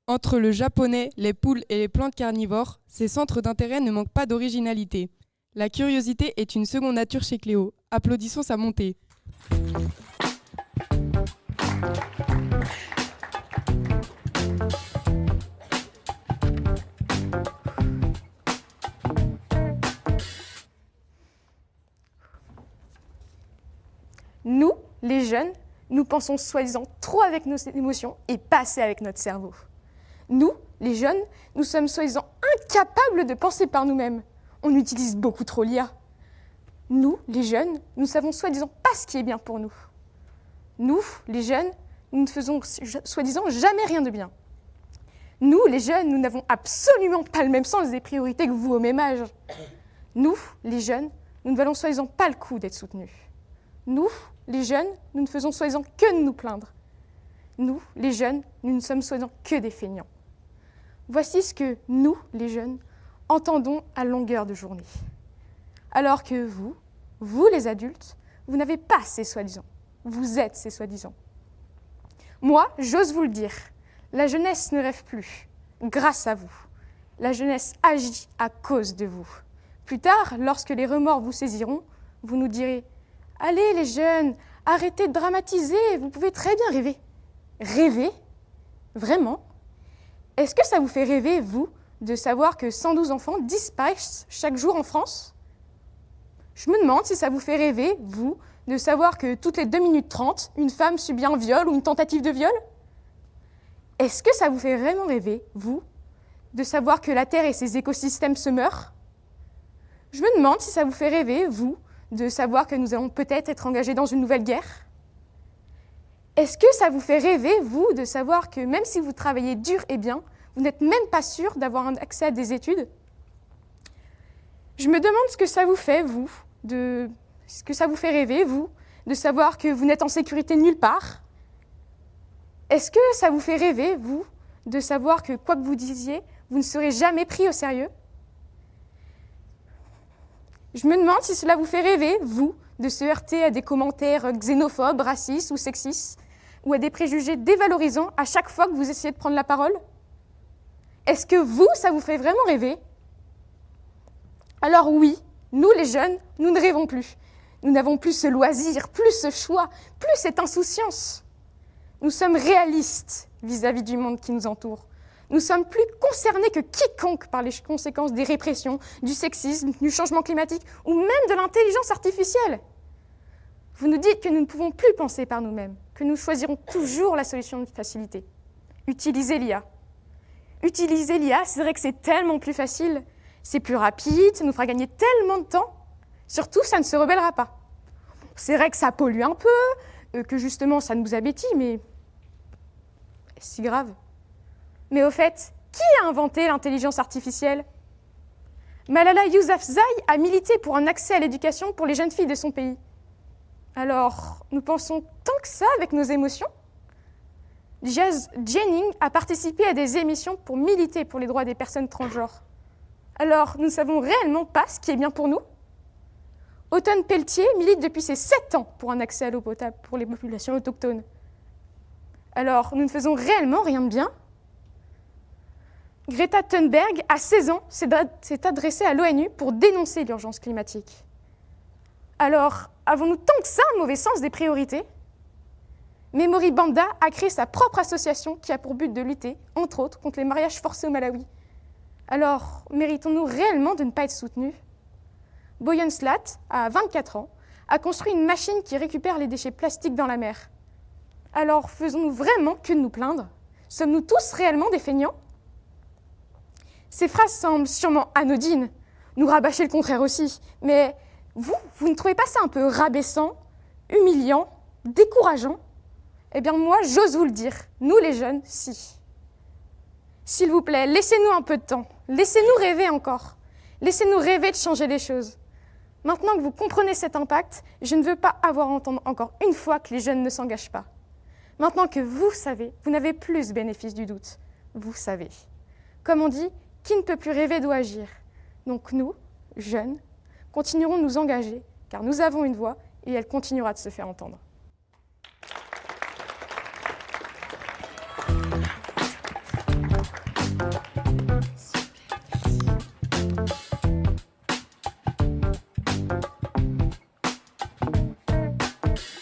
Entre le japonais, les poules et les plantes carnivores, ces centres d'intérêt ne manquent pas d'originalité. La curiosité est une seconde nature chez Cléo. Applaudissons sa montée. Nous, les jeunes, nous pensons soi-disant trop avec nos émotions et pas assez avec notre cerveau. Nous, les jeunes, nous sommes soi-disant incapables de penser par nous-mêmes. On utilise beaucoup trop l'IA. Nous, les jeunes, nous savons soi-disant pas ce qui est bien pour nous. Nous, les jeunes, nous ne faisons soi-disant jamais rien de bien. Nous, les jeunes, nous n'avons absolument pas le même sens des priorités que vous au même âge. Nous, les jeunes, nous ne valons soi-disant pas le coup d'être soutenus. Nous, les jeunes, nous ne faisons soi-disant que de nous plaindre. Nous, les jeunes, nous ne sommes soi-disant que des feignants. Voici ce que nous, les jeunes, entendons à longueur de journée. Alors que vous les adultes, vous n'avez pas ces soi-disant. Vous êtes ces soi-disant. Moi, j'ose vous le dire, la jeunesse ne rêve plus, grâce à vous. La jeunesse agit à cause de vous. Plus tard, lorsque les remords vous saisiront, vous nous direz « Allez les jeunes, arrêtez de dramatiser, vous pouvez très bien rêver. » Rêver ? Vraiment ? Est-ce que ça vous fait rêver, vous, de savoir que 112 enfants disparaissent chaque jour en France ? Je me demande si ça vous fait rêver, vous, de savoir que toutes les 2 minutes 30, une femme subit un viol ou une tentative de viol ? Est-ce que ça vous fait vraiment rêver, vous, de savoir que la Terre et ses écosystèmes se meurent ? Je me demande si ça vous fait rêver, vous, de savoir que nous allons peut-être être engagés dans une nouvelle guerre ? Est-ce que ça vous fait rêver, vous, de savoir que même si vous travaillez dur et bien, vous n'êtes même pas sûr d'avoir un accès à des études ? Je me demande ce que ça vous fait, vous, ce que ça vous fait rêver, vous, de savoir que vous n'êtes en sécurité nulle part ? Est-ce que ça vous fait rêver, vous, de savoir que quoi que vous disiez, vous ne serez jamais pris au sérieux ? Je me demande si cela vous fait rêver, vous, de se heurter à des commentaires xénophobes, racistes ou sexistes, ou à des préjugés dévalorisants à chaque fois que vous essayez de prendre la parole ? Est-ce que vous, ça vous fait vraiment rêver ? Alors oui, nous les jeunes, nous ne rêvons plus. Nous n'avons plus ce loisir, plus ce choix, plus cette insouciance. Nous sommes réalistes vis-à-vis du monde qui nous entoure. Nous sommes plus concernés que quiconque par les conséquences des répressions, du sexisme, du changement climatique ou même de l'intelligence artificielle. Vous nous dites que nous ne pouvons plus penser par nous-mêmes, que nous choisirons toujours la solution de facilité. Utilisez l'IA. Utiliser l'IA, c'est vrai que c'est tellement plus facile, c'est plus rapide, ça nous fera gagner tellement de temps. Surtout, ça ne se rebellera pas. C'est vrai que ça pollue un peu, que justement ça nous abétit, mais c'est si grave. Mais au fait, qui a inventé l'intelligence artificielle ? Malala Yousafzai a milité pour un accès à l'éducation pour les jeunes filles de son pays. Alors, nous pensons tant que ça avec nos émotions ? Jazz Jennings a participé à des émissions pour militer pour les droits des personnes transgenres. Alors, nous ne savons réellement pas ce qui est bien pour nous ? Automne Pelletier milite depuis ses 7 ans pour un accès à l'eau potable pour les populations autochtones. Alors, nous ne faisons réellement rien de bien ? Greta Thunberg, à 16 ans, s'est adressée à l'ONU pour dénoncer l'urgence climatique. Alors, avons-nous tant que ça un mauvais sens des priorités ? Memory Banda a créé sa propre association qui a pour but de lutter, entre autres, contre les mariages forcés au Malawi. Alors, méritons-nous réellement de ne pas être soutenus ? Boyan Slat, à 24 ans, a construit une machine qui récupère les déchets plastiques dans la mer. Alors, faisons-nous vraiment que de nous plaindre ? Sommes-nous tous réellement des feignants ? Ces phrases semblent sûrement anodines, nous rabâcher le contraire aussi, mais vous ne trouvez pas ça un peu rabaissant, humiliant, décourageant ? Eh bien moi, j'ose vous le dire, nous les jeunes, si. S'il vous plaît, laissez-nous un peu de temps, laissez-nous rêver encore, laissez-nous rêver de changer les choses. Maintenant que vous comprenez cet impact, je ne veux pas avoir à entendre encore une fois que les jeunes ne s'engagent pas. Maintenant que vous savez, vous n'avez plus ce bénéfice du doute, vous savez. Comme on dit, qui ne peut plus rêver doit agir. Donc nous, jeunes, continuerons de nous engager, car nous avons une voix et elle continuera de se faire entendre.